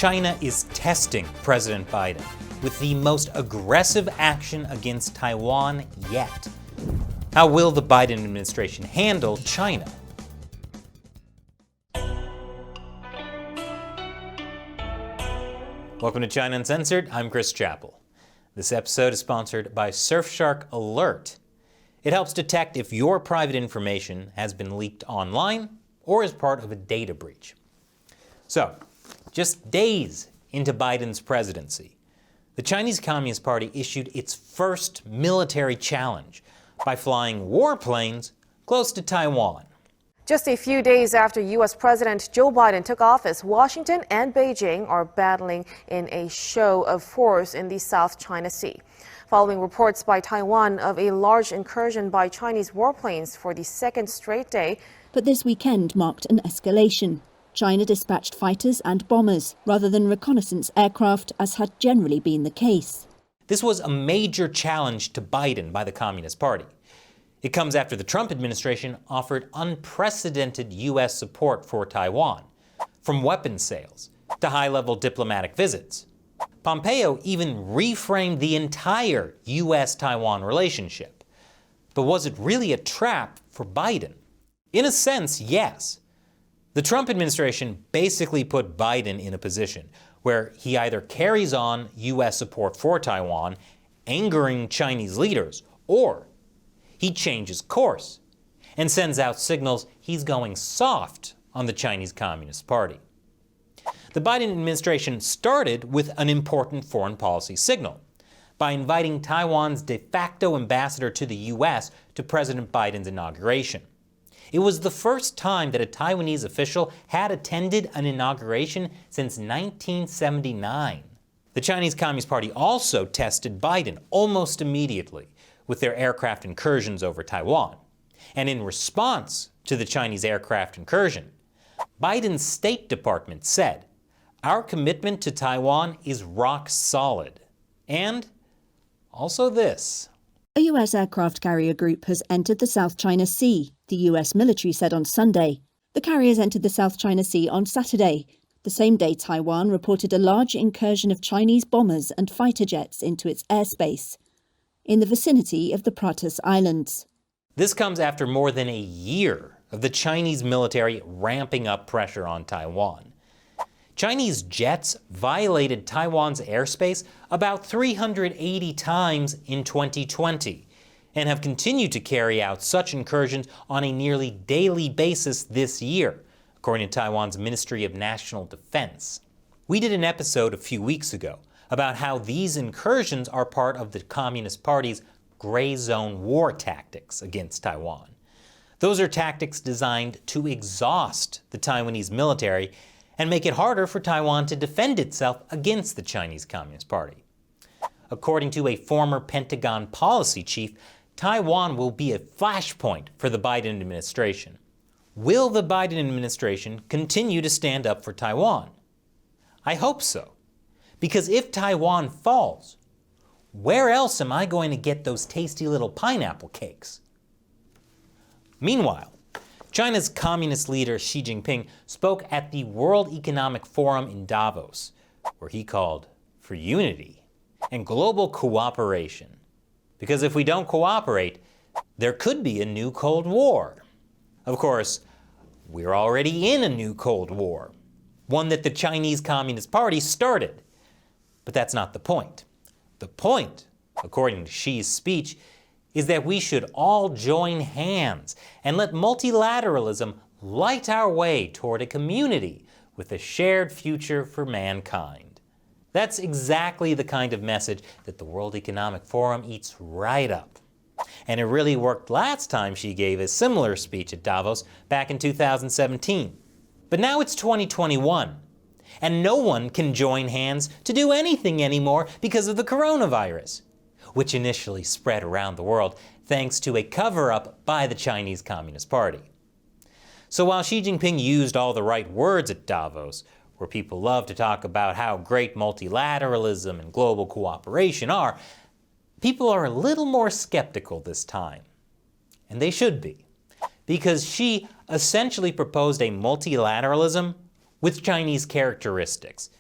China is testing President Biden with the most aggressive action against Taiwan yet. How will the Biden administration handle China? Welcome to China Uncensored. I'm Chris Chappell. This episode is sponsored by Surfshark Alert. It helps detect if your private information has been leaked online or is part of a data breach. So, just days into Biden's presidency, the Chinese Communist Party issued its first military challenge by flying warplanes close to Taiwan. Just a few days after U.S. President Joe Biden took office, Washington and Beijing are battling in a show of force in the South China Sea, following reports by Taiwan of a large incursion by Chinese warplanes for the second straight day. But this weekend marked an escalation. China dispatched fighters and bombers rather than reconnaissance aircraft, as had generally been the case. This was a major challenge to Biden by the Communist Party. It comes after the Trump administration offered unprecedented U.S. support for Taiwan, from weapons sales to high-level diplomatic visits. Pompeo even reframed the entire U.S.-Taiwan relationship. But was it really a trap for Biden? In a sense, yes. The Trump administration basically put Biden in a position where he either carries on U.S. support for Taiwan, angering Chinese leaders, or he changes course and sends out signals he's going soft on the Chinese Communist Party. The Biden administration started with an important foreign policy signal by inviting Taiwan's de facto ambassador to the U.S. to President Biden's inauguration. It was the first time that a Taiwanese official had attended an inauguration since 1979. The Chinese Communist Party also tested Biden almost immediately with their aircraft incursions over Taiwan. And in response to the Chinese aircraft incursion, Biden's State Department said, "Our commitment to Taiwan is rock solid." And also this. A U.S. aircraft carrier group has entered the South China Sea, the U.S. military said on Sunday. The carriers entered the South China Sea on Saturday, the same day Taiwan reported a large incursion of Chinese bombers and fighter jets into its airspace, in the vicinity of the Pratas Islands. This comes after more than a year of the Chinese military ramping up pressure on Taiwan. Chinese jets violated Taiwan's airspace about 380 times in 2020 and have continued to carry out such incursions on a nearly daily basis this year, according to Taiwan's Ministry of National Defense. We did an episode a few weeks ago about how these incursions are part of the Communist Party's gray zone war tactics against Taiwan. Those are tactics designed to exhaust the Taiwanese military and make it harder for Taiwan to defend itself against the Chinese Communist Party. According to a former Pentagon policy chief, Taiwan will be a flashpoint for the Biden administration. Will the Biden administration continue to stand up for Taiwan? I hope so. Because if Taiwan falls, where else am I going to get those tasty little pineapple cakes? Meanwhile, China's communist leader Xi Jinping spoke at the World Economic Forum in Davos, where he called for unity and global cooperation. Because if we don't cooperate, there could be a new Cold War. Of course, we're already in a new Cold War, one that the Chinese Communist Party started. But that's not the point. The point, according to Xi's speech, is that we should all join hands and let multilateralism light our way toward a community with a shared future for mankind. That's exactly the kind of message that the World Economic Forum eats right up. And it really worked last time Xi gave a similar speech at Davos back in 2017. But now it's 2021, and no one can join hands to do anything anymore because of the coronavirus, which initially spread around the world thanks to a cover-up by the Chinese Communist Party. So while Xi Jinping used all the right words at Davos, where people love to talk about how great multilateralism and global cooperation are, people are a little more skeptical this time. And they should be, because Xi essentially proposed a multilateralism with Chinese characteristics,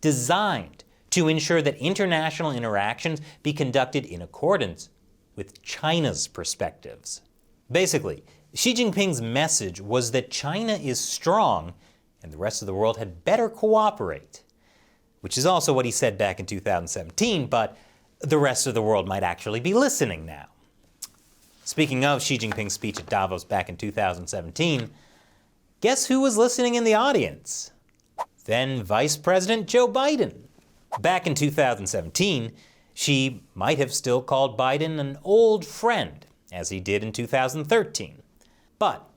designed to ensure that international interactions be conducted in accordance with China's perspectives. Basically, Xi Jinping's message was that China is strong and the rest of the world had better cooperate, which is also what he said back in 2017, but the rest of the world might actually be listening now. Speaking of Xi Jinping's speech at Davos back in 2017, guess who was listening in the audience? Then Vice President Joe Biden. Back in 2017, Xi might have still called Biden an old friend, as he did in 2013. But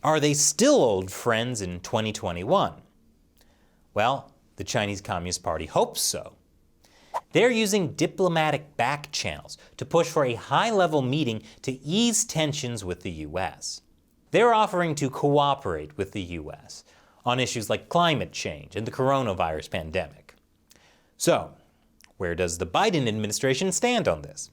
are they still old friends in 2021? Well, the Chinese Communist Party hopes so. They're using diplomatic back channels to push for a high-level meeting to ease tensions with the U.S. They're offering to cooperate with the U.S. on issues like climate change and the coronavirus pandemic. So, where does the Biden administration stand on this?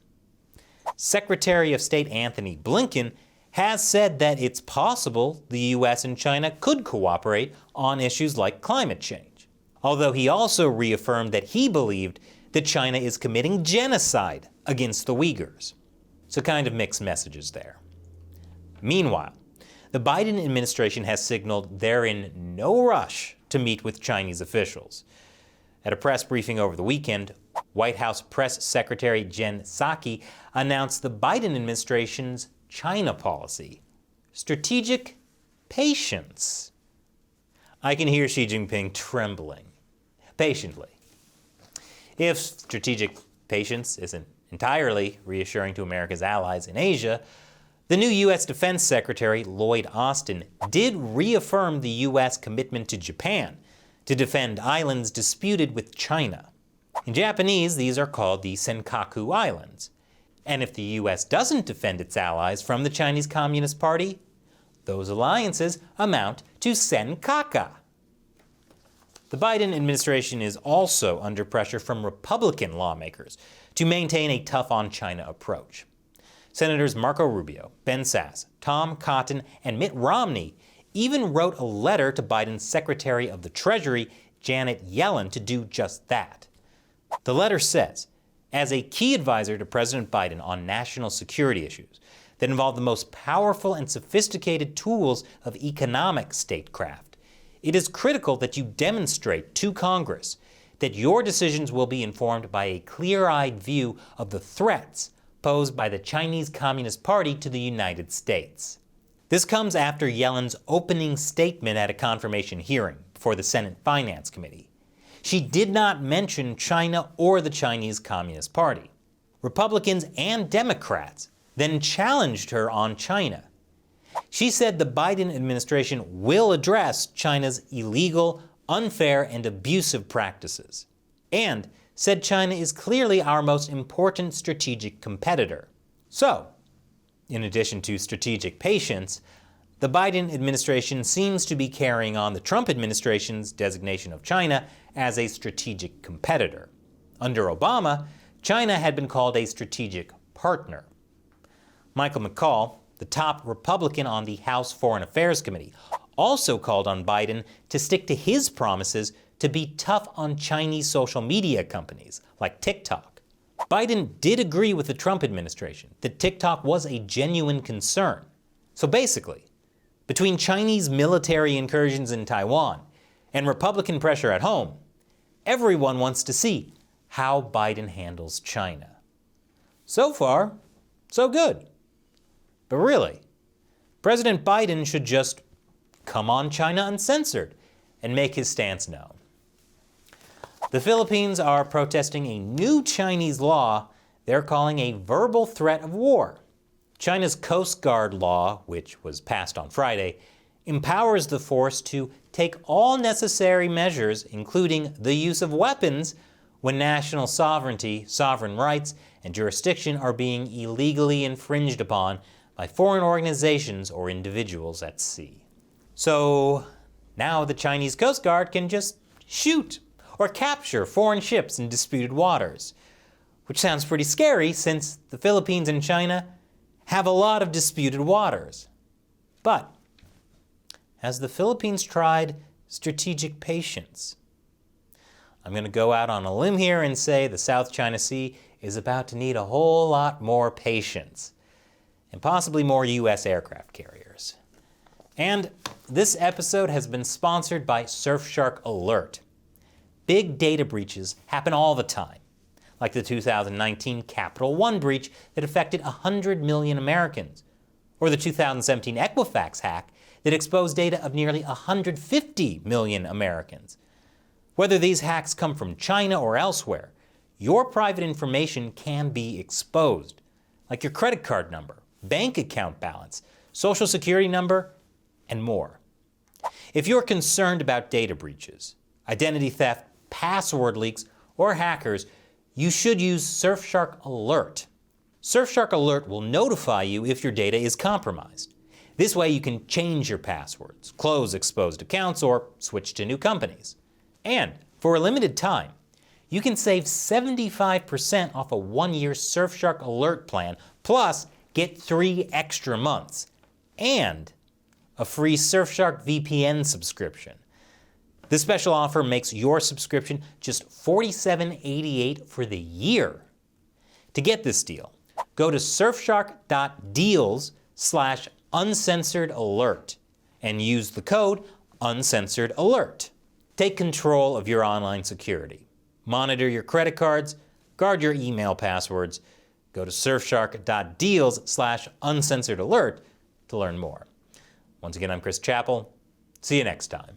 Secretary of State Antony Blinken has said that it's possible the U.S. and China could cooperate on issues like climate change, although he also reaffirmed that he believed that China is committing genocide against the Uyghurs. So kind of mixed messages there. Meanwhile, the Biden administration has signaled they're in no rush to meet with Chinese officials. At a press briefing over the weekend, White House Press Secretary Jen Psaki announced the Biden administration's China policy: strategic patience. I can hear Xi Jinping trembling patiently. If strategic patience isn't entirely reassuring to America's allies in Asia, the new U.S. Defense Secretary Lloyd Austin did reaffirm the U.S. commitment to Japan to defend islands disputed with China. In Japanese, these are called the Senkaku Islands. And if the U.S. doesn't defend its allies from the Chinese Communist Party, those alliances amount to Senkaka. The Biden administration is also under pressure from Republican lawmakers to maintain a tough-on-China approach. Senators Marco Rubio, Ben Sasse, Tom Cotton, and Mitt Romney even wrote a letter to Biden's Secretary of the Treasury, Janet Yellen, to do just that. The letter says, as a key advisor to President Biden on national security issues that involve the most powerful and sophisticated tools of economic statecraft, it is critical that you demonstrate to Congress that your decisions will be informed by a clear-eyed view of the threats posed by the Chinese Communist Party to the United States. This comes after Yellen's opening statement at a confirmation hearing before the Senate Finance Committee. She did not mention China or the Chinese Communist Party. Republicans and Democrats then challenged her on China. She said the Biden administration will address China's illegal, unfair, and abusive practices, and said China is clearly our most important strategic competitor. So, in addition to strategic patience, the Biden administration seems to be carrying on the Trump administration's designation of China as a strategic competitor. Under Obama, China had been called a strategic partner. Michael McCaul, the top Republican on the House Foreign Affairs Committee, also called on Biden to stick to his promises to be tough on Chinese social media companies like TikTok. Biden did agree with the Trump administration that TikTok was a genuine concern. So basically, between Chinese military incursions in Taiwan and Republican pressure at home, everyone wants to see how Biden handles China. So far, so good. But really, President Biden should just come on China uncensored and make his stance known. The Philippines are protesting a new Chinese law they're calling a verbal threat of war. China's Coast Guard law, which was passed on Friday, empowers the force to take all necessary measures, including the use of weapons, when national sovereignty, sovereign rights, and jurisdiction are being illegally infringed upon by foreign organizations or individuals at sea. So now the Chinese Coast Guard can just shoot or capture foreign ships in disputed waters, which sounds pretty scary since the Philippines and China have a lot of disputed waters. But has the Philippines tried strategic patience? I'm going to go out on a limb here and say the South China Sea is about to need a whole lot more patience, and possibly more U.S. aircraft carriers. And this episode has been sponsored by Surfshark Alert. Big data breaches happen all the time, like the 2019 Capital One breach that affected 100 million Americans, or the 2017 Equifax hack that exposed data of nearly 150 million Americans. Whether these hacks come from China or elsewhere, your private information can be exposed, like your credit card number, bank account balance, social security number, and more. If you're concerned about data breaches, identity theft, password leaks, or hackers, you should use Surfshark Alert. Surfshark Alert will notify you if your data is compromised. This way you can change your passwords, close exposed accounts, or switch to new companies. And for a limited time, you can save 75% off a 1-year Surfshark Alert plan, plus get 3 extra months, and a free Surfshark VPN subscription. This special offer makes your subscription just $47.88 for the year. To get this deal, go to surfshark.deals/uncensored-alert and use the code uncensored-alert. Take control of your online security. Monitor your credit cards, guard your email passwords. Go to surfshark.deals/uncensored-alert to learn more. Once again, I'm Chris Chappell. See you next time.